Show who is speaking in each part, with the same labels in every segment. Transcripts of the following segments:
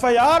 Speaker 1: FIR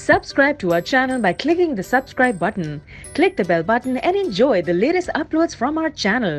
Speaker 2: Subscribe to our channel by clicking the subscribe button. Click the bell button and enjoy the latest uploads from our channel.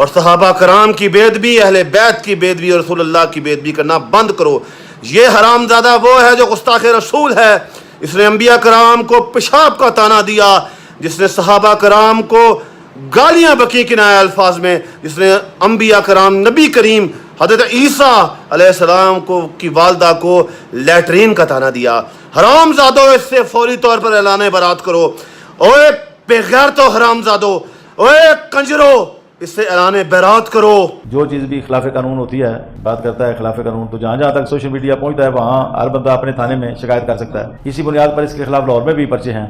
Speaker 3: اور صحابہ کرام کی بےادبی, اہل بیت کی بےادبی اور رسول اللہ کی بےادبی کرنا بند کرو. یہ حرامزادہ وہ ہے جو گستاخ رسول ہے. اس نے انبیاء کرام کو پیشاب کا طعنہ دیا, جس نے صحابہ کرام کو گالیاں بکی کنایہ الفاظ میں, جس نے انبیاء کرام, نبی کریم حضرت عیسیٰ علیہ السلام کو کی والدہ کو لیٹرین کا طعنہ دیا. حرام زادو, اس سے فوری طور پر اعلان برات کرو. اوے بے غیرتو حرام زادو, اوے کنجرو, اس سے اعلان برات کرو.
Speaker 4: جو چیز بھی خلاف قانون ہوتی ہے, بات کرتا ہے خلاف قانون, تو جہاں جہاں تک سوشل میڈیا پہنچتا ہے وہاں ہر بندہ اپنے تھانے میں شکایت کر سکتا ہے. اسی بنیاد پر اس کے خلاف لاہور میں بھی پرچے ہیں.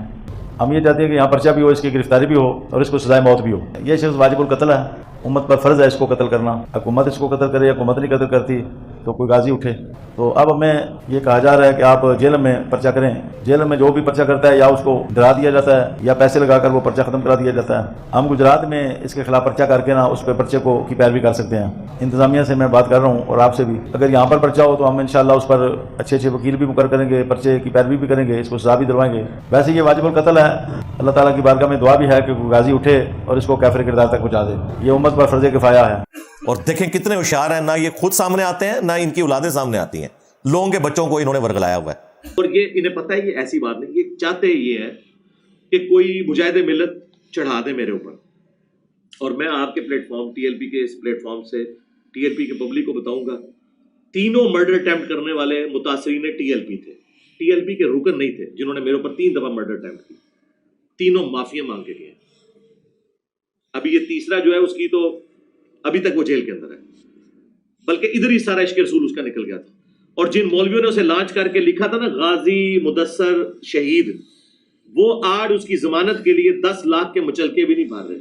Speaker 4: ہم یہ چاہتے ہیں کہ یہاں پرچہ بھی ہو, اس کی گرفتاری بھی ہو اور اس کو سزائے موت بھی ہو. یہ شخص واجب القتل ہے, امت پر فرض ہے اس کو قتل کرنا. حکومت اس کو قتل کرے یا حکومت نہیں قتل کرتی تو کوئی غازی اٹھے. تو اب ہمیں یہ کہا جا رہا ہے کہ آپ جیل میں پرچہ کریں. جیل میں جو بھی پرچہ کرتا ہے یا اس کو ڈرا دیا جاتا ہے یا پیسے لگا کر وہ پرچہ ختم کرا دیا جاتا ہے. ہم گجرات میں اس کے خلاف پرچہ کر کے نا اس پہ پرچے کو کی پیروی کر سکتے ہیں. انتظامیہ سے میں بات کر رہا ہوں اور آپ سے بھی, اگر یہاں پر پرچہ ہو تو ہم انشاءاللہ اس پر اچھے اچھے وکیل بھی مقرر کریں گے, پرچے کی پیروی بھی کریں گے, اس کو سزا بھی دلوائیں گے. ویسے یہ واجب القتل ہے. اللہ تعالیٰ کی بارگاہ میں دعا بھی ہے کہ غازی اٹھے اور اس کو کافر کردار تک پہنچا دے. یہ امت پر فرض کفایہ ہے.
Speaker 5: اور دیکھیں کتنے ہوشیار ہیں, نہ یہ خود سامنے آتے ہیں نہ ان کی اولادیں سامنے آتی ہیں. لوگوں کے بچوں کو انہوں نے ورگلایا ہوا ہے.
Speaker 6: اور یہ انہیں پتہ ہے یہ ایسی بات نہیں, یہ چاہتے یہ ہے کہ کوئی مجاہد ملت چڑھا دے میرے اوپر. اور میں آپ کے plate form T L P کے اس پلیٹ فارم سے ٹی ایل پی کے پبلک کو بتاؤں گا, تینوں مرڈر اٹیمپٹ کرنے والے متاثرین ٹی ایل پی تھے. ٹی ایل پی کے رکن نہیں تھے جنہوں نے میرے اوپر 3 دفعہ مرڈر اٹیمپٹ کی. تینوں معافیاں مانگ کے گئے. ابھی یہ تیسرا جو ہے اس کی تو ابھی تک وہ جیل کے اندر ہے, بلکہ ادھر ہی سارا عشق رسول اس کا نکل گیا تھا. اور جن مولویوں نے اسے لانچ کر کے لکھا تھا نا غازی مدثر شہید, وہ آج اس کی ضمانت کے لیے 10 لاکھ کے مچلکے بھی نہیں بھر رہے.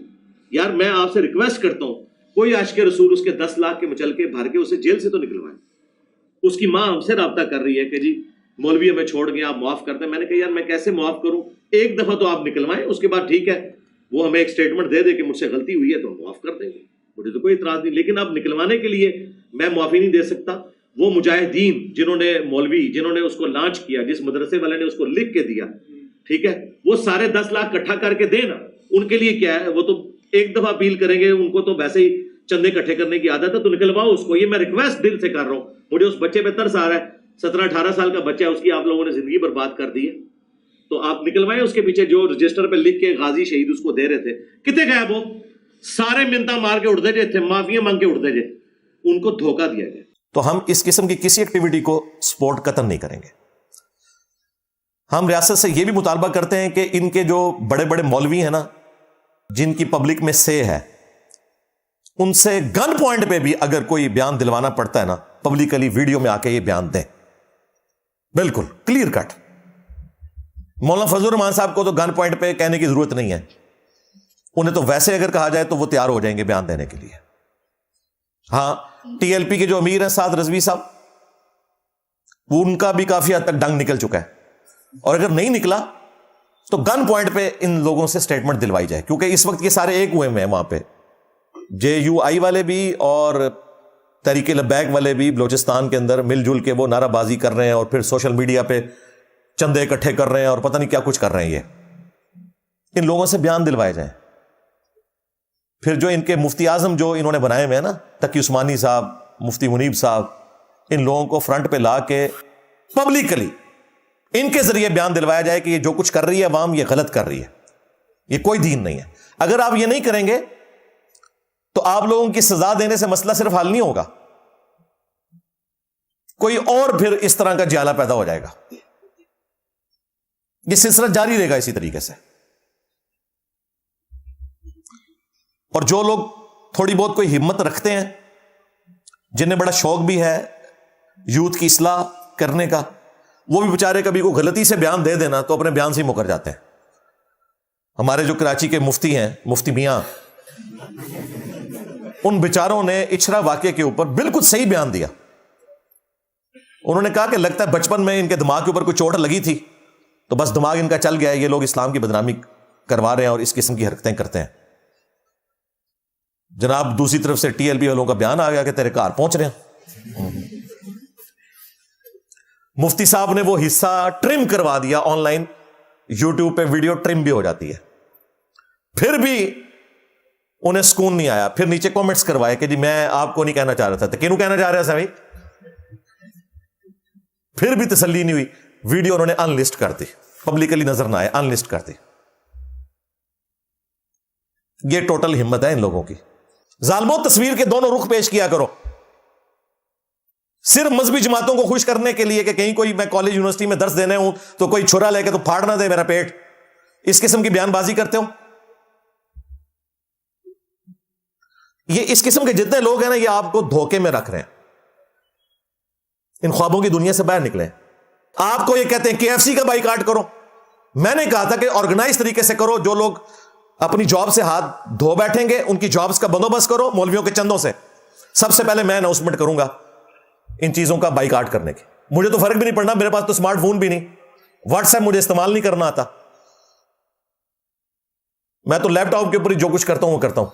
Speaker 6: یار میں آپ سے ریکویسٹ کرتا ہوں, کوئی عاشق رسول اس کے 10 لاکھ کے مچلکے بھر کے اسے جیل سے تو نکلوائے. اس کی ماں ہم سے رابطہ کر رہی ہے کہ جی مولوی ہمیں چھوڑ گئے, آپ معاف کر دیں. میں نے کہا یار میں کیسے معاف کروں, ایک دفعہ تو آپ نکلوائیں, اس کے بعد ٹھیک ہے وہ ہمیں ایک سٹیٹمنٹ دے دے کہ مجھ سے غلطی ہوئی ہے تو ہم معاف کر دیں گے, مجھے تو کوئی اعتراض نہیں. لیکن اب نکلوانے کے لیے میں معافی نہیں دے سکتا. وہ مجاہدین جنہوں نے مولوی جنہوں نے اس کو لانچ کیا, جس مدرسے والے نے اس کو لکھ کے دیا, ٹھیک ہے, وہ سارے 10 لاکھ اکٹھا کر کے دے نا. ان کے لیے کیا ہے, وہ تو ایک دفعہ اپیل کریں گے, ان کو تو ویسے ہی چندے اکٹھے کرنے کی عادت ہے, تو نکلواؤ اس کو. یہ میں ریکویسٹ دل سے کر رہا ہوں. مجھے اس بچے پہ ترس آ رہا ہے, 17-18 سال کا بچہ ہے, اس کی آپ لوگوں نے زندگی برباد کر دی ہے. تو آپ نکلوائیں اس کے پیچھے جو رجسٹر پہ لکھ کے غازی شہید اس کو دے رہے تھے. کتنے گئے وہ سارے منتا مار کے اٹھتے جے تھے, معافیاں مانگ کے اٹھتے جے, ان کو دھوکہ دیا گیا.
Speaker 5: تو ہم اس قسم کی کسی ایکٹیویٹی کو سپورٹ قطعاً نہیں کریں گے. ہم ریاست سے یہ بھی مطالبہ کرتے ہیں کہ ان کے جو بڑے بڑے مولوی ہیں نا, جن کی پبلک میں سے ہے, ان سے گن پوائنٹ پہ بھی اگر کوئی بیان دلوانا پڑتا ہے نا, پبلکلی ویڈیو میں آ کے یہ بیان دیں, بالکل کلیئر کٹ. مولانا فضل الرحمان صاحب کو تو گن پوائنٹ پہ کہنے کی ضرورت نہیں ہے, انہیں تو ویسے اگر کہا جائے تو وہ تیار ہو جائیں گے بیان دینے کے لیے. ہاں ٹی ایل پی کے جو امیر ہیں سعد رضوی صاحب, وہ ان کا بھی کافی حد تک ڈنگ نکل چکا ہے, اور اگر نہیں نکلا تو گن پوائنٹ پہ ان لوگوں سے سٹیٹمنٹ دلوائی جائے, کیونکہ اس وقت یہ سارے ایک ہوئے ہیں وہاں پہ. JUI والے بھی اور تحریک لبیک والے بھی بلوچستان کے اندر مل جل کے وہ نعرہ بازی کر رہے ہیں, اور پھر سوشل میڈیا پہ چندے اکٹھے کر رہے ہیں, اور پتہ نہیں کیا کچھ کر رہے ہیں. یہ ان لوگوں سے بیان دلوائے جائیں. پھر جو ان کے مفتی اعظم جو انہوں نے بنائے ہوئے ہیں نا, تقی عثمانی صاحب, مفتی منیب صاحب, ان لوگوں کو فرنٹ پہ لا کے پبلکلی ان کے ذریعے بیان دلوایا جائے کہ یہ جو کچھ کر رہی ہے عوام, یہ غلط کر رہی ہے, یہ کوئی دین نہیں ہے. اگر آپ یہ نہیں کریں گے تو آپ لوگوں کی سزا دینے سے مسئلہ صرف حل نہیں ہوگا, کوئی اور پھر اس طرح کا جالہ پیدا ہو جائے گا. یہ سلسلہ جاری رہے گا اسی طریقے سے. اور جو لوگ تھوڑی بہت کوئی ہمت رکھتے ہیں, جنہیں بڑا شوق بھی ہے یوتھ کی اصلاح کرنے کا, وہ بھی بیچارے کبھی کوئی غلطی سے بیان دے دینا تو اپنے بیان سے ہی مکر جاتے ہیں. ہمارے جو کراچی کے مفتی ہیں, مفتی میاں, ان بیچاروں نے اچھرا واقعے کے اوپر بالکل صحیح بیان دیا. انہوں نے کہا کہ لگتا ہے بچپن میں ان کے دماغ کے اوپر کوئی چوٹ لگی تھی تو بس دماغ ان کا چل گیا ہے, یہ لوگ اسلام کی بدنامی کروا رہے ہیں اور اس قسم کی حرکتیں کرتے ہیں. جناب دوسری طرف سے ٹی ایل پی والوں کا بیان آ گیا کہ تیرے کار پہنچ رہے ہیں. مفتی صاحب نے وہ حصہ ٹرم کروا دیا, آن لائن یوٹیوب پہ ویڈیو ٹرم بھی ہو جاتی ہے. پھر بھی انہیں سکون نہیں آیا. پھر نیچے کامنٹس کروائے کہ جی میں آپ کو نہیں کہنا چاہ رہا تھا. تو کینوں کہنا چاہ رہا تھا بھائی؟ پھر بھی تسلی نہیں ہوئی, ویڈیو انہوں نے ان لسٹ کر دی, پبلکلی نظر نہ آئے, ان لسٹ کر دی. یہ ٹوٹل ہمت ہے ان لوگوں کی. ظالموں, تصویر کے دونوں رخ پیش کیا کرو. صرف مذہبی جماعتوں کو خوش کرنے کے لیے کہ کہیں کوئی میں کالج یونیورسٹی میں درس دینے ہوں تو کوئی چھرا لے کے تو پھاڑ نہ دے میرا پیٹ, اس قسم کی بیان بازی کرتے ہو. یہ اس قسم کے جتنے لوگ ہیں نا, یہ آپ کو دھوکے میں رکھ رہے ہیں. ان خوابوں کی دنیا سے باہر نکلیں. آپ کو یہ کہتے ہیں KFC کا بائیکاٹ کرو. میں نے کہا تھا کہ آرگنائز طریقے سے کرو. جو لوگ اپنی جاب سے ہاتھ دھو بیٹھیں گے ان کی جابز کا بندوبست کرو مولویوں کے چندوں سے. سب سے پہلے میں اناؤنسمنٹ کروں گا ان چیزوں کا بائیکاٹ کرنے کی. مجھے تو فرق بھی نہیں پڑنا, میرے پاس تو اسمارٹ فون بھی نہیں, واٹس ایپ مجھے استعمال نہیں کرنا آتا. میں تو لیپ ٹاپ کے اوپر ہی جو کچھ کرتا ہوں وہ کرتا ہوں.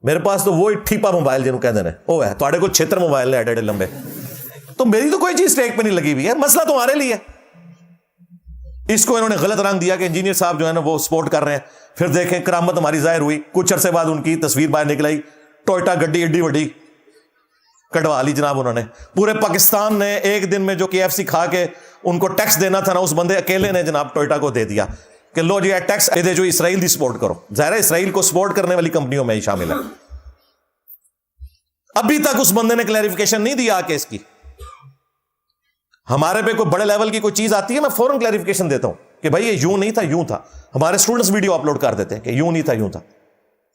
Speaker 5: میرے پاس تو وہ ٹھیپا موبائل جنہوں کہتے ہیں وہ ہے. تھوڑے کو 76 موبائل ہیں ایڈے لمبے. تو میری تو کوئی چیز ٹیک پہ نہیں لگی ہوئی ہے. مسئلہ تمہارے لیے. اس کو انہوں نے غلط رنگ دیا کہ انجینئر صاحب جو ہے نا وہ سپورٹ کر رہے ہیں. پھر دیکھیں کرامت ہماری ظاہر ہوئی. کچھ عرصے بعد ان کی تصویر باہر نکل آئی, ٹوئٹا گڈی ایڈی وڈی کٹوا لی جناب انہوں نے. پورے پاکستان نے ایک دن میں جو KFC کھا کے ان کو ٹیکس دینا تھا نا, اس بندے اکیلے نے جناب ٹوئٹا کو دے دیا کہ لو جی ٹیکس دے جو اسرائیل دی سپورٹ کرو. ظاہر ہے اسرائیل کو سپورٹ کرنے والی کمپنیوں میں ہی شامل ہے. ابھی تک اس بندے نے کلیریفیکیشن نہیں دیا کیس کی. ہمارے پہ کوئی بڑے لیول کی کوئی چیز آتی ہے میں فوراً کلیریفیکیشن دیتا ہوں کہ بھائی یہ یوں نہیں تھا, یوں تھا. ہمارے اسٹوڈنٹس ویڈیو اپلوڈ کر دیتے ہیں کہ یوں نہیں تھا, یوں تھا.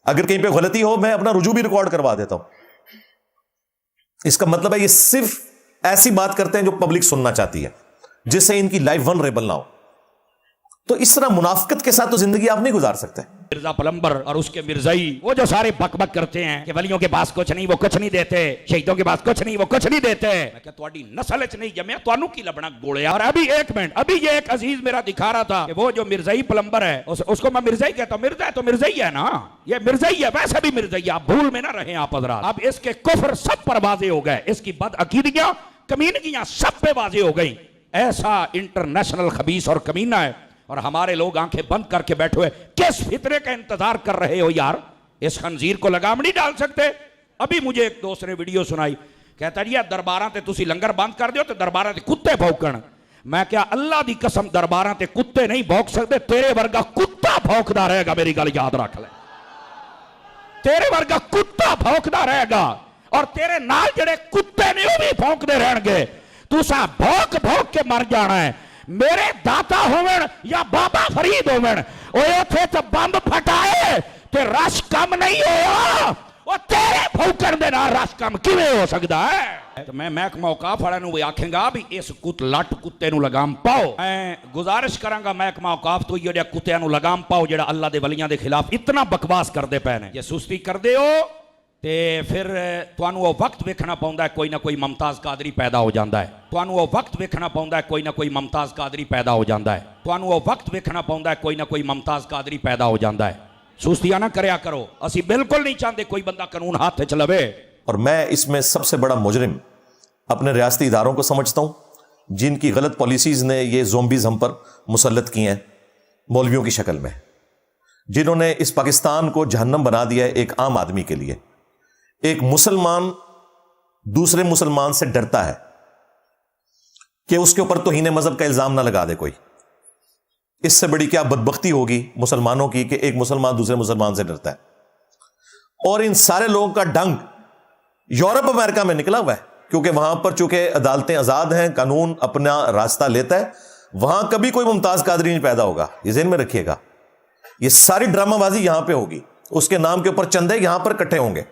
Speaker 5: اگر کہیں پہ غلطی ہو میں اپنا رجوع بھی ریکارڈ کروا دیتا ہوں. اس کا مطلب ہے یہ صرف ایسی بات کرتے ہیں جو پبلک سننا چاہتی ہے, جس سے ان کی لائف ونریبل نہ ہو. تو اس طرح منافقت کے ساتھ تو زندگی آپ نہیں گزار سکتے.
Speaker 7: مرزا پلمبر اور اس کے مرزائی وہ جو سارے بک بک کرتے ہیں کہ ولیوں کے پاس کچھ نہیں, وہ کچھ نہیں دیتے, شہیدوں کے پاس کچھ نہیں, وہ کچھ نہیں دیتے. میں کہ تواڈی نسل وچ نہیں جمیا, تانوں کی لبنا گوڑیا. اور ابھی ایک منٹ, ابھی یہ ایک عزیز میرا دکھا رہا تھا کہ وہ جو مرزائی پلمبر ہے اس کو میں مرزائی کہتا ہوں. مرزا ہے تو مرزائی ہے نا, یہ مرزائی ہے, ویسے بھی مرزائی ہے. آپ بھول میں نہ رہیں آپ حضرات. اب اس کے کفر سب پر واضح ہو گئے, اس کی بد عقیدگیاں کمینگیاں سب پہ واضح ہو گئیں. ایسا انٹرنیشنل خبیث اور کمینہ ہے, اور ہمارے لوگ آنکھیں بند کر کے بیٹھے ہوئے کس فطرے کا انتظار کر رہے ہو یار؟ اس خنزیر کو لگام نہیں ڈال سکتے. ابھی مجھے ایک دوست نے ویڈیو سنائی, کہتا جی درباراں تے تسی لنگر بند کر دیو تے درباراں تے کتے بھوکن. میں کیا اللہ دی قسم درباراں تے کتے نہیں بھوک سکتے, تیرے ورگا کتا بھوکدا رہے گا. میری گل یاد رکھ لے, تیرے ورگا کتا بھوکدا رہے گا, اور تیرے نال جڑے کتے نے وہ بھی بھوکدے رہن گے. تساں بھوک بھوک کے مر جانا ہے. میرے داتا ہومن یا بابا فرید ہومن, اوے تھے تو بمب پھٹائے تے رش کم نہیں ہویا, وہ تیرے بھوکن دے نال رش کم کیویں ہو سکدا ہے؟ تو میں محکمہ اوقاف والے نوں آکھاں گا بھی اس لٹ کتے نوں لگام پاؤ. میں گزارش کراں گا محکمہ اوقاف تو یہ کتےاں نوں لگام پاؤ جڑا اللہ دے ولیاں دے خلاف اتنا بکواس کردے پے نے. یہ سستی کردے ہو تے پھر تانوں وہ وقت ویکھنا پوندا ہے, کوئی نہ کوئی ممتاز قادری پیدا ہو جاندا ہے. تانوں وہ وقت ویکھنا پوندا ہے, کوئی نہ کوئی ممتاز قادری پیدا ہو جاندا ہے. تانوں وہ وقت ویکھنا پوندا ہے, کوئی نہ کوئی ممتاز قادری پیدا ہو جاندا ہے. سستیاں نہ کریا کرو. اسی بالکل نہیں چاہتے کوئی بندہ قانون ہاتھ وچ لوے.
Speaker 5: اور میں اس میں سب سے بڑا مجرم اپنے ریاستی اداروں کو سمجھتا ہوں, جن کی غلط پالیسیز نے یہ زومبیز ہم پر مسلط کی ہیں مولویوں کی شکل میں, جنہوں نے اس پاکستان کو جہنم بنا دیا ہے ایک عام آدمی کے لیے. ایک مسلمان دوسرے مسلمان سے ڈرتا ہے کہ اس کے اوپر توہین مذہب کا الزام نہ لگا دے کوئی. اس سے بڑی کیا بدبختی ہوگی مسلمانوں کی کہ ایک مسلمان دوسرے مسلمان سے ڈرتا ہے. اور ان سارے لوگوں کا ڈنگ یورپ امریکہ میں نکلا ہوا ہے, کیونکہ وہاں پر چونکہ عدالتیں آزاد ہیں, قانون اپنا راستہ لیتا ہے, وہاں کبھی کوئی ممتاز قادری نہیں پیدا ہوگا. یہ ذہن میں رکھیے گا. یہ ساری ڈرامہ بازی یہاں پہ ہوگی, اس کے نام کے اوپر چندے یہاں پر اکٹھے ہوں گے.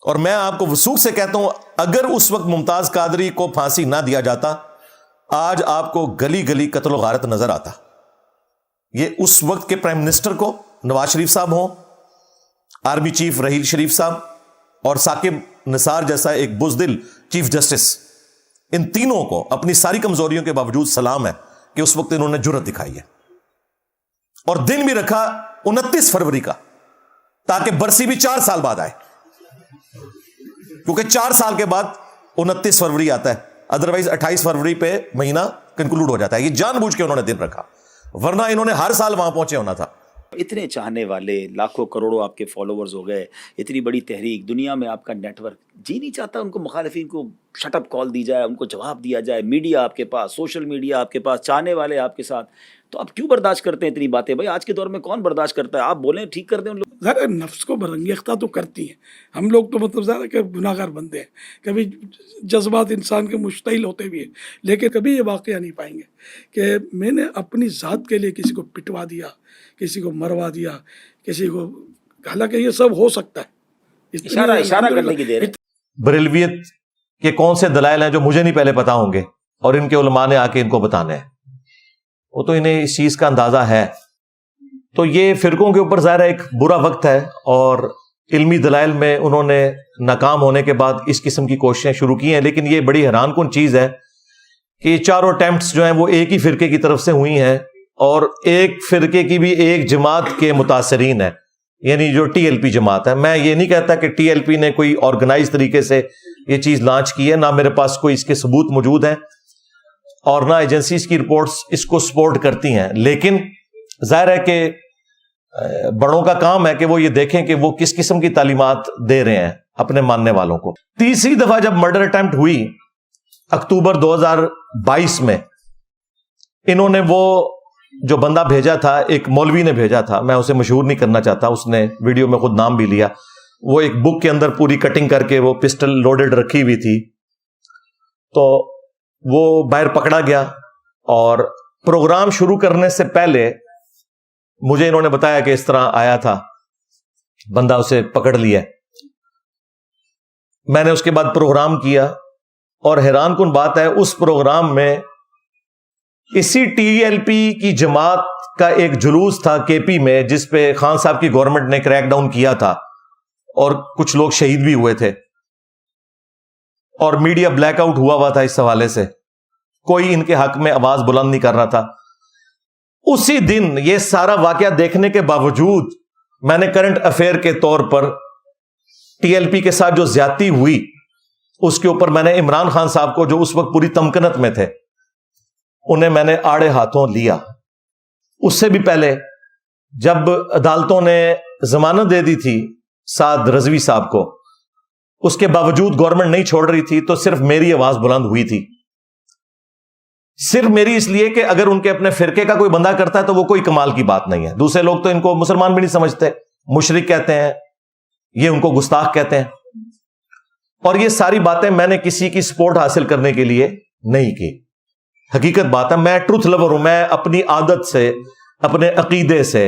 Speaker 5: اور میں آپ کو وثوق سے کہتا ہوں, اگر اس وقت ممتاز قادری کو پھانسی نہ دیا جاتا, آج آپ کو گلی گلی قتل و غارت نظر آتا. یہ اس وقت کے پرائم منسٹر کو نواز شریف صاحب ہوں, آرمی چیف رحیل شریف صاحب, اور ثاقب نثار جیسا ایک بزدل چیف جسٹس, ان تینوں کو اپنی ساری کمزوریوں کے باوجود سلام ہے کہ اس وقت انہوں نے جرأت دکھائی ہے. اور دن بھی رکھا 29 فروری کا, تاکہ برسی بھی 4 سال بعد آئے, کیونکہ 4 سال کے بعد 29 فروری آتا ہے, ادروائز 28 فروری پہ مہینہ کنکلوڈ ہو جاتا ہے. یہ جان بوجھ کے انہوں نے دن رکھا, ورنہ انہوں نے ہر سال وہاں پہنچے ہونا تھا.
Speaker 8: اتنے چاہنے والے لاکھوں کروڑوں آپ کے فالوورز ہو گئے, اتنی بڑی تحریک, دنیا میں آپ کا نیٹ ورک, جی نہیں چاہتا ان کو مخالفین کو شٹ اپ کال دی جائے, ان کو جواب دیا جائے, میڈیا آپ کے پاس, سوشل میڈیا آپ کے پاس, چاہنے والے آپ کے ساتھ, تو آپ کیوں برداشت کرتے ہیں اتنی باتیں؟ بھائی آج کے دور میں کون برداشت کرتا ہے؟ آپ بولیں, ٹھیک کر دیں ان لوگ.
Speaker 9: ظاہر نفس کو برانگیختہ تو کرتی ہیں, ہم لوگ تو مطلب ظاہر کہ گناہ گار بندے ہیں, کبھی جذبات انسان کے مشتعل ہوتے بھی ہیں, لیکن کبھی یہ واقعہ نہیں پائیں گے کہ میں نے اپنی ذات کے لیے کسی کو پٹوا دیا, کسی کو مروا دیا, کسی کو, حالانکہ یہ سب ہو سکتا ہے.
Speaker 8: اشارہ کرنے کی دیر ہے.
Speaker 5: بریلویت کے کون سے دلائل ہیں جو مجھے نہیں پہلے پتا ہوں گے اور ان کے علماء نے آ کے ان کو بتانے ہیں, وہ تو انہیں اس چیز کا اندازہ ہے. تو یہ فرقوں کے اوپر ظاہر ایک برا وقت ہے, اور علمی دلائل میں انہوں نے ناکام ہونے کے بعد اس قسم کی کوششیں شروع کی ہیں. لیکن یہ بڑی حیران کن چیز ہے کہ یہ چاروں اٹیمپٹس جو ہیں وہ ایک ہی فرقے کی طرف سے ہوئی ہیں, اور ایک فرقے کی بھی ایک جماعت کے متاثرین ہیں, یعنی جو ٹی ایل پی جماعت ہے. میں یہ نہیں کہتا کہ ٹی ایل پی نے کوئی آرگنائز طریقے سے یہ چیز لانچ کی ہے, نہ میرے پاس کوئی اس کے ثبوت موجود ہیں, اور نہ ایجنسیز کی رپورٹس اس کو سپورٹ کرتی ہیں. لیکن ظاہر ہے کہ بڑوں کا کام ہے کہ وہ یہ دیکھیں کہ وہ کس قسم کی تعلیمات دے رہے ہیں اپنے ماننے والوں کو. تیسری دفعہ جب مرڈر اٹیمپٹ ہوئی اکتوبر 2022 میں, انہوں نے وہ جو بندہ بھیجا تھا, ایک مولوی نے بھیجا تھا, میں اسے مشہور نہیں کرنا چاہتا, اس نے ویڈیو میں خود نام بھی لیا, وہ ایک بک کے اندر پوری کٹنگ کر کے وہ پسٹل لوڈڈ رکھی ہوئی تھی, تو وہ باہر پکڑا گیا. اور پروگرام شروع کرنے سے پہلے مجھے انہوں نے بتایا کہ اس طرح آیا تھا بندہ, اسے پکڑ لیا. میں نے اس کے بعد پروگرام کیا, اور حیران کن بات ہے اس پروگرام میں اسی ٹی ایل پی کی جماعت کا ایک جلوس تھا کے پی میں, جس پہ خان صاحب کی گورنمنٹ نے کریک ڈاؤن کیا تھا اور کچھ لوگ شہید بھی ہوئے تھے, اور میڈیا بلیک آؤٹ ہوا ہوا تھا اس حوالے سے, کوئی ان کے حق میں آواز بلند نہیں کر رہا تھا. اسی دن یہ سارا واقعہ دیکھنے کے باوجود میں نے کرنٹ افیئر کے طور پر ٹی ایل پی کے ساتھ جو زیادتی ہوئی اس کے اوپر میں نے عمران خان صاحب کو, جو اس وقت پوری تمکنت میں تھے, انہیں میں نے آڑے ہاتھوں لیا. اس سے بھی پہلے جب عدالتوں نے ضمانت دے دی تھی سعد رضوی صاحب کو, اس کے باوجود گورنمنٹ نہیں چھوڑ رہی تھی, تو صرف میری آواز بلند ہوئی تھی. صرف میری, اس لیے کہ اگر ان کے اپنے فرقے کا کوئی بندہ کرتا ہے تو وہ کوئی کمال کی بات نہیں ہے. دوسرے لوگ تو ان کو مسلمان بھی نہیں سمجھتے, مشرک کہتے ہیں, یہ ان کو گستاخ کہتے ہیں. اور یہ ساری باتیں میں نے کسی کی سپورٹ حاصل کرنے کے لیے نہیں کی. حقیقت بات ہے, میں ٹروتھ لور ہوں, میں اپنی عادت سے, اپنے عقیدے سے,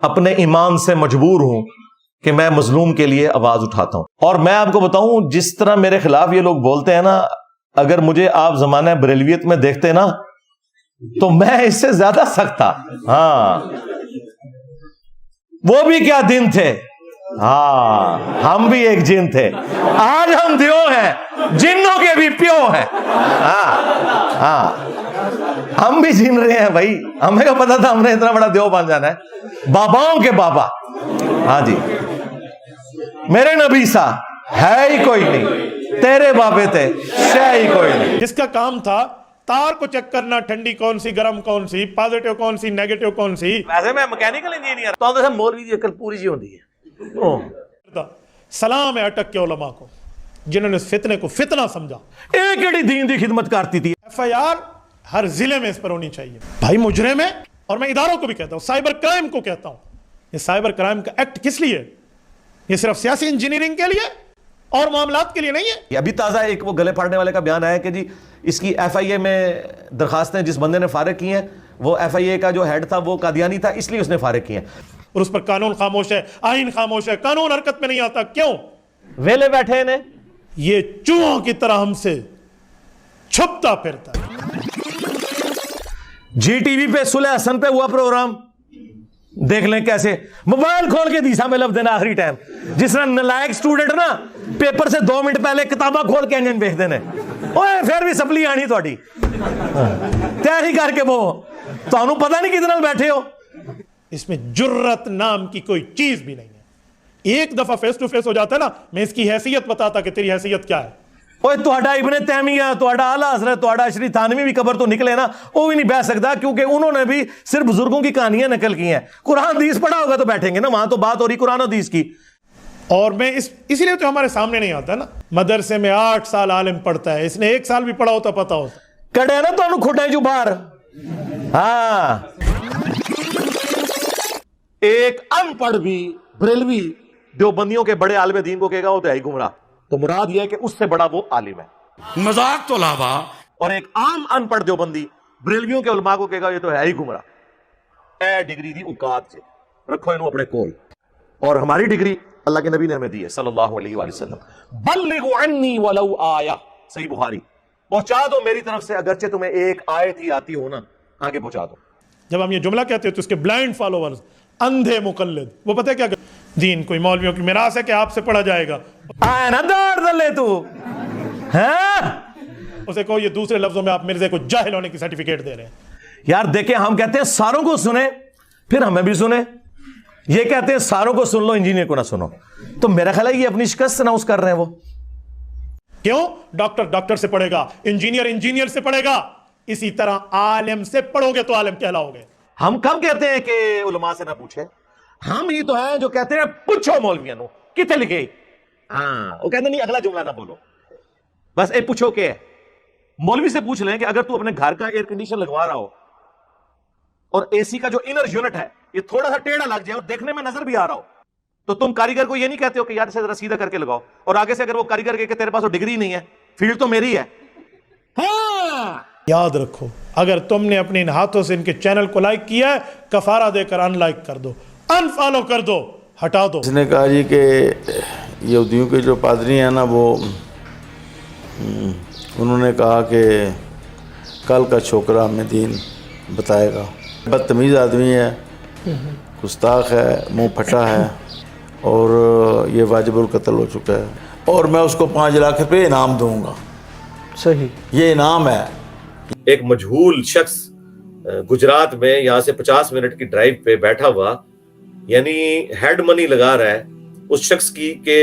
Speaker 5: اپنے ایمان سے مجبور ہوں کہ میں مظلوم کے لیے آواز اٹھاتا ہوں. اور میں آپ کو بتاؤں, جس طرح میرے خلاف یہ لوگ بولتے ہیں نا, اگر مجھے آپ زمانہ بریلویت میں دیکھتے نا تو میں اس سے زیادہ سخت تھا. ہاں, وہ بھی کیا دن تھے, ہاں ہم بھی ایک جن تھے, آج ہم دیو ہیں, جنوں کے بھی پیو ہیں. ہاں ہم بھی جن رہے ہیں بھائی, ہمیں کو پتا تھا ہم نے اتنا بڑا دیو بن جانا ہے, باباؤں کے بابا. ہاں جی, میرے نبی سا ہے ہی کوئی نہیں, تیرے بابے تھے شے ہی کوئی نہیں.
Speaker 1: جس کا کام تھا تار کو چیک کرنا, ٹھنڈی کون سی, گرم کون سی, پازیٹیو کون سی, نیگیٹو کون سی.
Speaker 5: ویسے میں میکینیکل انجینئر تو ایسا مولوی دی عقل پوری جی ہوتی ہے.
Speaker 1: سلام ہے اٹک کے علماء کو جنہوں نے اس فتنے کو فتنہ سمجھا.
Speaker 5: ایک ایڈی دین دی خدمت کرتی تھی.
Speaker 1: ایف آئی آر ہر ضلع میں اس پر ہونی چاہیے بھائی, مجرم ہے. اور میں اداروں کو بھی کہتا ہوں, سائبر کرائم کو کہتا ہوں, یہ سائبر کرائم کا ایکٹ کس لیے؟ یہ صرف سیاسی انجینئرنگ کے لیے اور معاملات کے لیے نہیں ہے.
Speaker 5: ابھی تازہ ایک وہ گلے پھاڑنے والے کا بیان آیا کہ جی اس کی ایف آئی اے میں درخواستیں جس بندے نے فارغ کی ہیں, وہ ایف آئی اے کا جو ہیڈ تھا وہ قادیانی تھا, اس لیے اس نے فارغ کی ہیں.
Speaker 1: اور اس پر قانون خاموش ہے, آئین خاموش ہے, قانون حرکت میں نہیں آتا. کیوں؟
Speaker 5: ویلے بیٹھے نے,
Speaker 1: یہ چوہوں کی طرح ہم سے چھپتا پھرتا ہے.
Speaker 5: جی ٹی وی پہ صلح حسن پہ ہوا پروگرام, دیکھ لیں کیسے موبائل کھول کے دیسا میں لفظ دینا آخری ٹائم, جس طرح نلائق سٹوڈنٹ نا پیپر سے 2 منٹ پہلے کتاباں کھول کے انجن دیکھ دینے, اوے پھر بھی سپلی آنی تھوڑی تیاری کر کے, وہ تو انہوں پتہ نہیں کتنا بیٹھے ہو.
Speaker 1: اس میں جرت نام کی کوئی چیز بھی نہیں ہے. ایک دفعہ فیس ٹو فیس ہو جاتا ہے نا, میں اس کی حیثیت بتاتا کہ تیری حیثیت کیا ہے.
Speaker 5: اوے تہاڈا ابن تیمیہ، تہاڈا اعلیٰ حضرت، تہاڈا اشری تھانوی بھی قبر تو نکلے نا، وہ بھی نہیں بیٹھ سکتا، کیونکہ انہوں نے بھی صرف بزرگوں کی کہانیاں نقل کی ہیں. قرآن حدیث پڑھا ہوگا تو بیٹھیں گے نا، وہاں تو بات ہو رہی قرآن حدیث کی.
Speaker 1: اور میں اسی لیے تو ہمارے سامنے نہیں آتا نا. مدرسے میں 8 سال عالم پڑھتا ہے، اس نے 1 سال بھی پڑھا ہوتا پتا ہوتا.
Speaker 5: کڑے نا تو کھٹے جو باہر. ہاں ایک ان پڑھ بھی بریلوی دیوبندیوں کے بڑے عالم دین کو کہے گا وہ تو ہے ہی گمراہ. تو مراد یہ ہے کہ اس سے بڑا وہ عالم ہے.
Speaker 7: مذاق تو علاوہ
Speaker 5: اور ایک عام ان پڑھ دیوبندی بریلویوں کے علماء کو کہے گا یہ تو ہے ہی گمراہ. اے ڈگری دی اوقات سے رکھو انہوں اپنے کول. اور ہماری ڈگری اللہ کے نبی نے ہمیں دی ہے صلی اللہ علیہ وآلہ وسلم. بلغوا عنی ولو آیہ، صحیح بخاری. پہنچا دو میری طرف سے اگرچہ تمہیں ایک آیت ہی آتی ہو نا، آگے پہنچا دو.
Speaker 1: جب ہم یہ جملہ کہتے ہیں تو اس کے بلائنڈ فالوورز، اندھے مقلد، وہ پتہ ہے کیا دین کوئی مولویوں کی میراث ہے کہ آپ سے پڑھا جائے گا.
Speaker 5: آئے نا دوڑ دلے تو ہاں،
Speaker 1: اسے کہو یہ دوسرے لفظوں میں آپ مرزے کو جاہل ہونے کی سرٹیفکیٹ دے رہے ہیں.
Speaker 5: یار دیکھیں ہم کہتے ہیں ساروں کو سنیں پھر ہمیں بھی سنیں. یہ کہتے ہیں ساروں کو سن لو انجینئر کو نہ سنو. تو میرا خیال ہے یہ اپنی شکست سے ناؤز کر رہے ہیں. وہ
Speaker 1: کیوں؟ ڈاکٹر سے پڑھے گا، انجینئر سے پڑھے گا. اسی طرح عالم سے پڑھو گے تو عالم کہلاؤ گے.
Speaker 5: ہم کب کہتے ہیں کہ علماء سے نہ پوچھیں؟ ہم ہی تو ہیں جو کہتے ہیں پوچھو مولویوں نو کتنے لکھے. ہاں وہ کہتے نہیں اگلا جملہ نہ بولو، بس اے پوچھو کہ ہے. مولوی سے پوچھ لیں کہ اگر تو اپنے گھر کا ایئر کنڈیشن لگوا رہا ہو اور اے سی کا جو انر یونٹ ہے یہ تھوڑا سا ٹیڑھا لگ جائے اور دیکھنے میں نظر بھی آ رہا ہو، تو تم کاریگر کو یہ نہیں کہتے ہو کہ یار اسے ذرا سیدھا کر کے لگاؤ، اور آگے سے اگر وہ کاریگر کہ تیرے پاس وہ ڈگری نہیں ہے، فیلڈ تو میری ہے. ہاں
Speaker 1: یاد رکھو، اگر تم نے اپنے ان ہاتھوں سے ان کے چینل کو لائک کیا ہے، کفارہ دے کر ان لائک کر دو، ان فالو کر دو، ہٹا دو.
Speaker 4: اس نے کہا جی کہ یہودیوں کے جو پادری ہیں نا وہ انہوں نے کہا کہ کل کا چھوکرا ہمیں دین بتائے گا. بدتمیز آدمی ہے، گستاخ ہے، منہ پھٹا ہے، اور یہ واجب القتل ہو چکا ہے، اور میں اس کو 5 لاکھ روپے انعام دوں گا.
Speaker 1: صحیح،
Speaker 4: یہ انعام ہے.
Speaker 6: ایک مجہول شخص گجرات میں یہاں سے 50 منٹ کی ڈرائیو پہ بیٹھا ہوا، یعنی ہیڈ منی لگا رہا ہے اس شخص کی کہ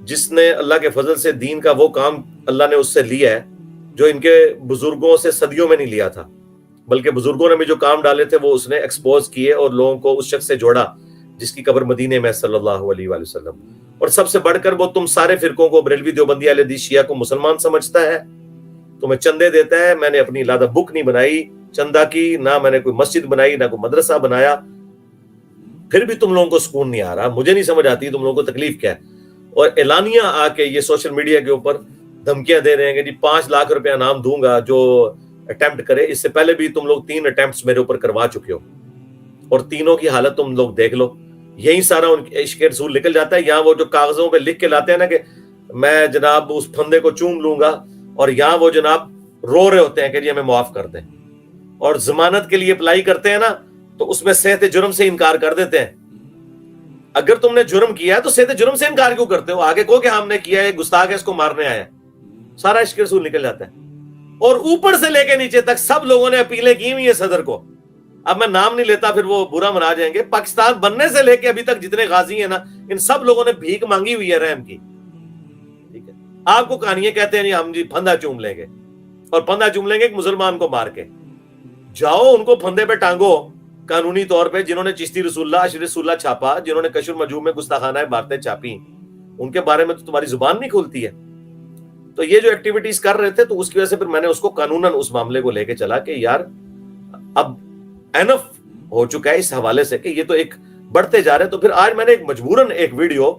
Speaker 6: جس نے اللہ کے فضل سے دین کا وہ کام اللہ نے اس سے لیا ہے جو ان کے بزرگوں سے صدیوں میں نہیں لیا تھا، بلکہ بزرگوں نے بھی جو کام ڈالے تھے وہ اس نے ایکسپوز کیے اور لوگوں کو اس شخص سے جوڑا جس کی قبر مدینے میں صلی اللہ علیہ وآلہ وسلم. اور سب سے بڑھ کر وہ تم سارے فرقوں کو، بریلوی، دیوبندی، اہل حدیث، شیعہ کو مسلمان سمجھتا ہے، تمہیں چندے دیتا ہے. میں نے اپنی لادہ بک نہیں بنائی چندہ کی، نہ میں نے کوئی مسجد بنائی، نہ کوئی مدرسہ بنایا، پھر بھی تم لوگوں کو سکون نہیں آ رہا. مجھے نہیں سمجھ آتی تم لوگوں کو تکلیف کیا ہے. اور اعلانیہ آ کے یہ سوشل میڈیا کے اوپر دھمکیاں دے رہے ہیں کہ جی 5 لاکھ روپے انعام دوں گا جو اٹیمپٹ کرے. اس سے پہلے بھی تم لوگ 3 اٹیمپٹس میرے اوپر کروا چکے ہو، اور تینوں کی حالت تم لوگ دیکھ لو. یہی سارا ان کے عشق رسول نکل جاتا ہے. یہاں وہ جو کاغذوں پہ لکھ کے لاتے ہیں نا کہ میں جناب اس پھندے کو چوم لوں گا، اور یہاں وہ جناب رو رہے ہوتے ہیں کہ جی ہمیں معاف کر دیں. اور ضمانت کے لیے اپلائی کرتے ہیں نا تو اس میں صحت جرم سے انکار کر دیتے ہیں. اگر تم نے جرم کیا ہے تو صحت جرم سے انکار کیوں کرتے ہو؟ آگے کو کہ ہم نے کیا ہے، گستاخ ہے، اس کو مارنے آیا. سارا عشق رسول نکل جاتا ہے. اور اوپر سے لے کے نیچے تک سب لوگوں نے اپیلیں کی ہوئی ہیں صدر کو. اب میں نام نہیں لیتا پھر وہ برا منا جائیں گے. پاکستان بننے سے لے کے ابھی تک جتنے غازی ہیں نا، ان سب لوگوں نے بھیک مانگی ہوئی ہے رحم کی. ٹھیک ہے، آپ کو کہانیاں کہتے ہیں نہیں ہم جی پھندا چوم لیں گے، اور پھندا چوم لیں گے ایک مسلمان کو مار کے. جاؤ ان کو پھندے پہ ٹانگو قانونی طور پہ. جنہوں نے چشتی رسول اللہ، اشرف رسول اللہ چھاپا، جنہوں نے کشف المجوب میں گستاخانہ باتیں چھاپی، ان کے بارے میں تو تمہاری زبان نہیں کھلتی ہے. تو یہ جو ایکٹیویٹیز کر رہے تھے تو اس کی وجہ سے پھر میں نے اس کو قانوناً اس معاملے کو لے کے چلا کہ یار اب اینف ہو چکا ہے اس حوالے سے کہ یہ تو ایک بڑھتے جا رہے. تو پھر آج میں نے ایک مجبوراً ایک ویڈیو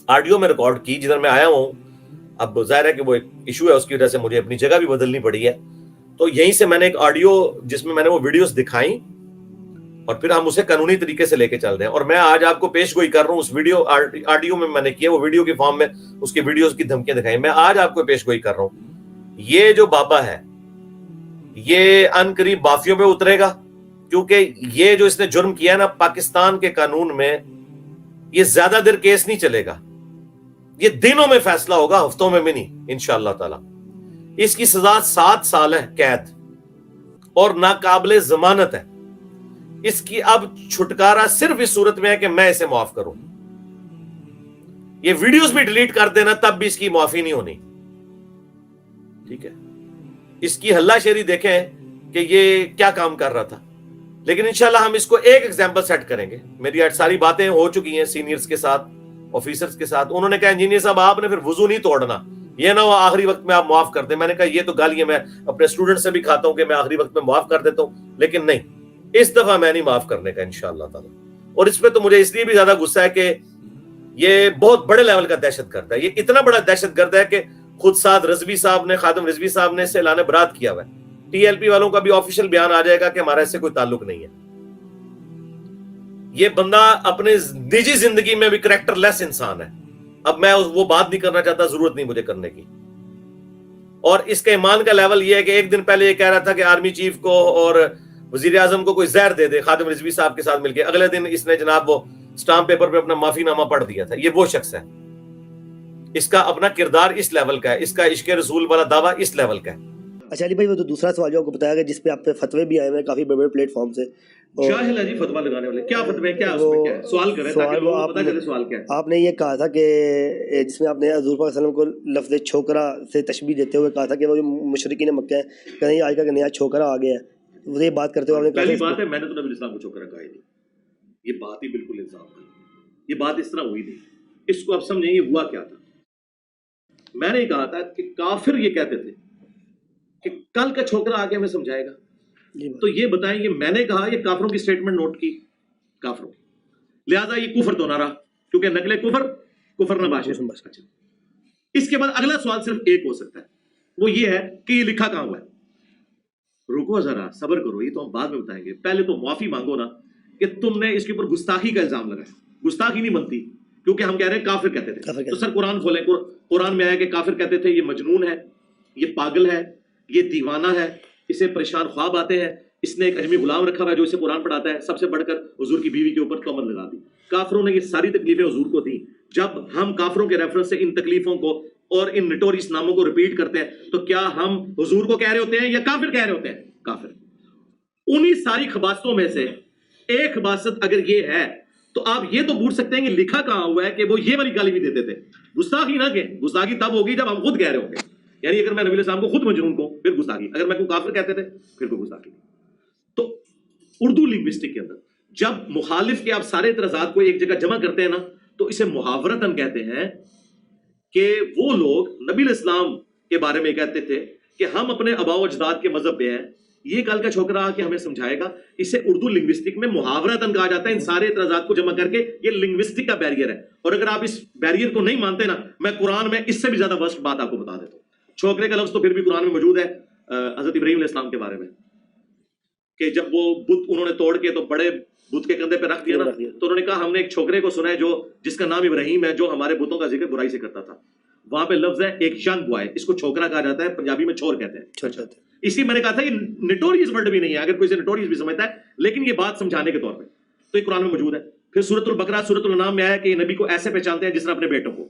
Speaker 6: آڈیو میں ریکارڈ کی جدھر میں آیا ہوں. اب ظاہر ہے کہ وہ ایک ایشو ہے، اس کی وجہ سے مجھے اپنی جگہ بھی بدلنی پڑی ہے. تو یہیں سے میں نے ایک آڈیو جس میں نے وہ ویڈیوز دکھائیں اور پھر ہم اسے قانونی طریقے سے لے کے چل رہے ہیں. اور میں آج آپ کو پیش گوئی کر رہا ہوں اس ویڈیو آڈیو میں نے کیا، وہ ویڈیو کی فارم میں اس کی ویڈیوز کی دھمکیاں دکھائیں. میں آج آپ کو پیش گوئی کر رہا ہوں یہ جو بابا ہے یہ ان قریب بافیوں پہ اترے گا، کیونکہ یہ جو اس نے جرم کیا ہے نا پاکستان کے قانون میں یہ زیادہ دیر کیس نہیں چلے گا، یہ دنوں میں فیصلہ ہوگا، ہفتوں میں بھی نہیں انشاءاللہ تعالی. اس کی سزا 7 سال ہے قید اور ناقابل ضمانت ہے. اس کی اب چھٹکارا صرف اس صورت میں ہے کہ میں اسے معاف کروں. یہ ویڈیوز بھی ڈیلیٹ کر دینا تب بھی اس کی معافی نہیں ہونی. ٹھیک ہے, اس کی ہلہ شیری دیکھیں کہ یہ کیا کام کر رہا تھا. لیکن انشاءاللہ ہم اس کو ایک ایگزامپل سیٹ کریں گے. میری ساری باتیں ہو چکی ہیں سینئرز کے ساتھ, آفیسرز کے ساتھ. انہوں نے کہا انجینئر صاحب آپ نے پھر وضو نہیں توڑنا, یہ نہ ہو آخری وقت میں آپ معاف کر دیں. میں نے کہا یہ تو گالیاں میں اپنے اسٹوڈنٹ سے بھی کھاتا ہوں کہ میں آخری وقت میں معاف کر دیتا ہوں, لیکن نہیں, اس دفعہ میں نہیں معاف کرنے کا انشاءاللہ تعالی. اور اس پہ تو مجھے اس لیے بھی زیادہ غصہ ہے کہ یہ بہت بڑے لیول کا دہشت گرد ہے. یہ اتنا بڑا دہشت گرد ہے کہ خود سعد رضوی صاحب نے, خادم رضوی صاحب نے اس سے اعلان برات کیا ہوا ہے. ٹی ایل پی والوں کا بھی آفیشیل بیان آ جائے گا کہ ہمارا اس سے کوئی تعلق نہیں ہے. یہ بندہ اپنے نجی زندگی میں بھی کریکٹر لیس انسان ہے. اب میں وہ بات نہیں کرنا چاہتا, ضرورت نہیں مجھے کرنے کی. اور اس کے ایمان کا لیول یہ ہے کہ ایک دن پہلے یہ کہہ رہا تھا کہ آرمی چیف کو اور وزیر اعظم کو کوئی زہر دے دے خادم رضوی صاحب کے ساتھ مل کے. اگلے دن اس نے جناب وہ اسٹامپ پیپر پہ اپنا معافی نامہ پڑھ دیا تھا. یہ وہ شخص ہے, اس کا اپنا کردار اس لیول کا ہے, اس کا عشق رسول والا دعویٰ اس لیول کا ہے.
Speaker 10: اچھا علی بھائی, وہ تو دوسرا سوال جو آپ کو بتایا گیا جس پہ آپ پہ فتوے بھی آئے ہوئے ہیں کافی بڑے بڑے پلیٹ فارم سے.
Speaker 6: شاہل ہے جی فتوا لگانے والے, کیا فتوے ہیں, کیا اس میں کیا ہے, سوال کریں تاکہ لوگوں کو پتہ چلے سوال کیا ہے.
Speaker 10: آپ نے یہ کہا تھا کہ جس میں آپ نے حضور صلی اللہ علیہ وسلم کو لفظ چھوکرا سے تشبیہ دیتے ہوئے کہا تھا کہ وہ جو مشرکین مکہ ہیں کہیں آج کا کہ نیا چھوکرا آ گیا ہے, وہ یہ بات کرتے ہوئے آپ نے
Speaker 6: پہلی بات ہے میں نے تو نبی اسلام کو چھوکرا کہا ہی نہیں. یہ بات ہی بالکل الزام ہے, یہ بات اس طرح ہوئی نہیں. اس کو اب سمجھیں یہ ہوا کیا تھا. میں نے کہا تھا کہ کافر یہ کہتے تھے کہ کل کا چھوکرا آگے ہمیں سمجھائے گا. تو یہ بتائیں کہ میں نے کہا یہ کافروں کی سٹیٹمنٹ نوٹ کی, کافروں کی, لہذا یہ کفر تو نہ رہا کیونکہ نقل کفر نہ باشد. اس کے بعد اگلا سوال صرف ایک ہو سکتا ہے, وہ یہ ہے کہ یہ لکھا کہاں ہوا ہے. رکو ذرا, صبر کرو, یہ تو ہم بعد میں بتائیں گے. پہلے تو معافی مانگو نا کہ تم نے اس کے اوپر گستاخی کا الزام لگایا. گستاخی نہیں بنتی کیونکہ ہم کہہ رہے ہیں کافر کہتے تھے. تو سر قرآن کھولیں, قرآن میں آیا کہ کافر کہتے تھے یہ مجنون ہے, یہ پاگل ہے, یہ دیوانہ ہے, اسے پریشان خواب آتے ہیں, اس نے ایک اجمی غلام رکھا ہوا ہے جو اسے قرآن پڑھاتا ہے. سب سے بڑھ کر حضور کی بیوی کے اوپر تہمت لگا دی. کافروں نے یہ ساری تکلیفیں حضور کو دی. جب ہم کافروں کے ریفرنس سے ان تکلیفوں کو اور ان نٹوریس ناموں کو ریپیٹ کرتے ہیں تو کیا ہم حضور کو کہہ رہے ہوتے ہیں یا کافر کہہ رہے ہوتے ہیں؟ کافر. انہی ساری خباستوں میں سے ایک خباست اگر یہ ہے تو آپ یہ تو پوچھ سکتے ہیں کہ لکھا کہاں ہوا ہے کہ وہ یہ والی گالی بھی دیتے تھے. گستاخی نہ کہیں, گستاخی تب ہوگی جب ہم خود کہہ رہے ہوں گے. یعنی اگر میں نبی علیہ السلام کو خود مجنون کو پھر گستاخی, اگر میں کو کافر کہتے تھے پھر کوئی گستاخی نہیں. تو اردو لنگوسٹک کے اندر جب مخالف کے آپ سارے اعتراضات کو ایک جگہ جمع کرتے ہیں نا تو اسے محاورتاً کہتے ہیں کہ وہ لوگ نبی علیہ السلام کے بارے میں کہتے تھے کہ ہم اپنے آباء و اجداد کے مذہب پہ ہیں, یہ کل کا چھوکرا آ کے ہمیں سمجھائے گا. اسے اردو لنگوسٹک میں محاورتاً کہا جاتا ہے. ان سارے اعتراضات کو جمع کر کے یہ لنگوسٹک کا بیریئر ہے. اور اگر آپ اس بیریئر کو نہیں مانتے نا, میں قرآن میں اس سے بھی زیادہ ورسٹ بات آپ کو بتا دیتا ہوں. چھوکرے کا لفظ تو پھر بھی قرآن میں موجود ہے حضرت ابراہیم علیہ السلام کے بارے میں کہ جب وہ بت انہوں نے توڑ کے تو بڑے بت کے کندھے پہ رکھ دیا نا, تو انہوں نے کہا ہم نے ایک چھوکرے کو سنا ہے جو جس کا نام ابراہیم ہے, جو ہمارے بتوں کا ذکر برائی سے کرتا تھا. وہاں پہ لفظ ہے ایک ینگ بوائے, اس کو چھوکرا کہا جاتا ہے, پنجابی میں چھور کہتے ہیں. اسی میں نے کہا تھا یہ نٹوریس ورڈ بھی نہیں ہے, اگر کوئی اسے نٹوریس بھی سمجھتا ہے, لیکن یہ بات سمجھانے کے طور پہ تو یہ قرآن میں موجود ہے. پھر سورۃ البقرہ سورۃ الانعام میں آیا کہ یہ نبی کو ایسے پہچانتے ہیں جس طرح اپنے بیٹوں کو.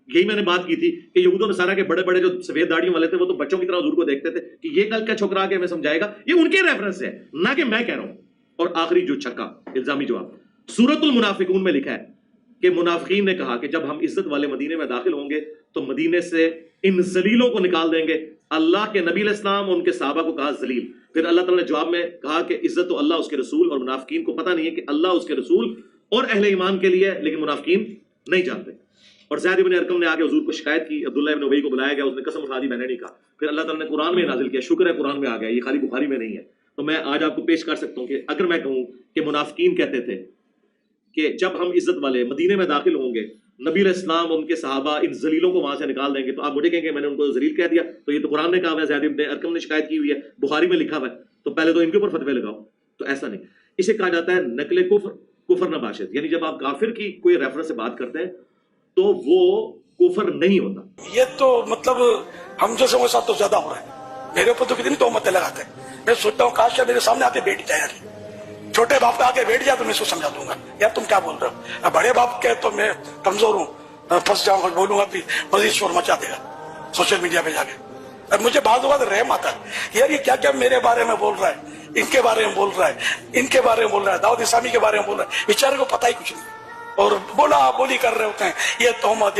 Speaker 6: یہی میں نے بات کی تھی کہ یہود و نصارہ کے بڑے بڑے جو سفید داڑیوں والے تھے وہ تو بچوں کی طرح حضور کو دیکھتے تھے کہ یہ کل کا چھوکرا کے ہمیں سمجھائے گا. یہ ان کے ریفرنس ہے, نہ کہ میں کہہ رہا ہوں. اور آخری جو چھکا الزامی جواب, سورۃ المنافقون میں لکھا ہے کہ منافقین نے کہا کہ جب ہم عزت والے مدینے میں داخل ہوں گے تو مدینے سے ان ذلیلوں کو نکال دیں گے. اللہ کے نبی علیہ السلام ان کے صحابہ کو کہا ذلیل. پھر اللہ تعالیٰ نے جواب میں کہا کہ عزت تو اللہ اس کے رسول, اور منافقین کو پتہ نہیں ہے کہ اللہ اس کے رسول اور اہل ایمان کے لیے, لیکن منافقین نہیں جانتے. اور زید بن ارقم نے آگے حضور کو شکایت کی, عبداللہ ابن ابی کو بلایا گیا, اس نے قسم اٹھا دی میں نے نہیں کہا. پھر اللہ تعالیٰ نے قرآن میں نازل کیا, شکر ہے قرآن میں آ گیا, یہ خالی بخاری میں نہیں ہے. تو میں آج آپ کو پیش کر سکتا ہوں کہ اگر میں کہوں کہ منافقین کہتے تھے کہ جب ہم عزت والے مدینے میں داخل ہوں گے نبی علیہ السلام ان کے صحابہ ان ذلیلوں کو وہاں سے نکال دیں گے, تو آپ مجھے کہیں گے میں نے ان کو ذلیل کہہ دیا. تو یہ تو قرآن نے کہا ہوا ہے, زید بن ارقم نے شکایت کی ہوئی ہے, بخاری میں لکھا ہوا ہے, تو پہلے تو ان کے اوپر فتوے لگاؤ. تو ایسا نہیں, اسے کہا جاتا ہے نقل کفر نہ باشد. یعنی جب آپ کافر کی کوئی ریفرنس سے بات کرتے ہیں تو وہ کفر نہیں ہوتا.
Speaker 11: یہ تو مطلب ہم جیسے کے ساتھ تو زیادہ ہو رہا ہے. میرے اوپر تو کتنی تہمتیں لگاتے ہیں. میں سوچتا ہوں کاش میرے سامنے آ کے بیٹھ جائے, چھوٹے باپ کا آ کے بیٹھ جائے تو میں اس کو سمجھا دوں گا یار تم کیا بول رہے ہو. بڑے باپ کے تو میں کمزور ہوں, پھنس جاؤں گا, بولوں گا پھر مزید شور مچا دے گا سوشل میڈیا پہ جا کے. اب مجھے بعض اوقات رحم آتا ہے یار یہ کیا کیا میرے بارے میں بول رہا ہے, ان کے بارے میں بول رہا ہے, ان کے بارے میں بول رہا ہے, دعوت اسلامی کے بارے میں بول رہا ہے. بیچارے کو پتہ ہی کچھ نہیں, اور بولا بولی کر رہے ہوتے ہیں. یہ تہمت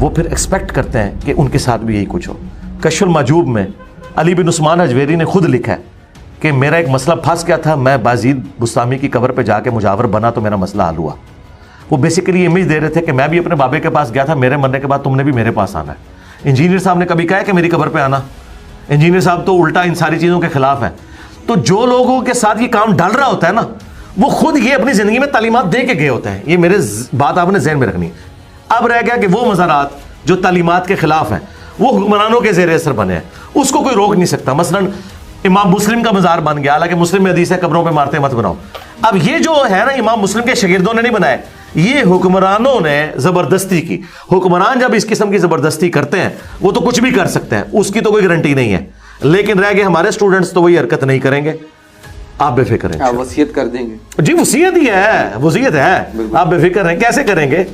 Speaker 5: وہ پھر ایکسپیکٹ کرتے ہیں کہ ان کے ساتھ بھی یہی کچھ ہو. کشف المحجوب میں علی بن عثمان اجویری نے خود لکھا ہے کہ میرا ایک مسئلہ پھنس گیا تھا, میں بازید بستامی کی قبر پہ جا کے مجاور بنا تو میرا مسئلہ حل ہوا. وہ بیسیکلی امیج دے رہے تھے کہ میں بھی اپنے بابے کے پاس گیا تھا, میرے مرنے کے بعد تم نے بھی میرے پاس آنا ہے. انجینئر صاحب نے کبھی کہا ہے کہ میری قبر پہ آنا؟ انجینئر صاحب تو الٹا ان ساری چیزوں کے خلاف ہیں. تو جو لوگوں کے ساتھ یہ کام ڈال رہا ہوتا ہے نا, وہ خود یہ اپنی زندگی میں تعلیمات دے کے گئے ہوتے ہیں. یہ میرے بات آپ نے ذہن میں رکھنی. اب رہ گیا کہ وہ مزارات جو تعلیمات کے خلاف ہیں وہ حکمرانوں کے زیر اثر بنے ہیں, اس کو کوئی روک نہیں سکتا. مثلا امام مسلم کا مزار بن گیا, حالانکہ مسلم میں حدیث ہے قبروں پہ مارتے مت بناؤ. اب یہ جو ہے نا امام مسلم کے شاگردوں نے نہیں بنائے, یہ حکمرانوں نے زبردستی کی. حکمران جب اس قسم کی زبردستی کرتے ہیں وہ تو کچھ بھی کر سکتے ہیں, اس کی تو کوئی گارنٹی نہیں ہے. لیکن رہ گئے ہمارے اسٹوڈنٹس تو وہی حرکت نہیں کریں گے. آپ بے فکر ہیں,
Speaker 12: وصیت کر دیں گے.
Speaker 5: جی وصیت ہی ہے, وصیت ہے, آپ بے فکر ہیں. کیسے کریں گے؟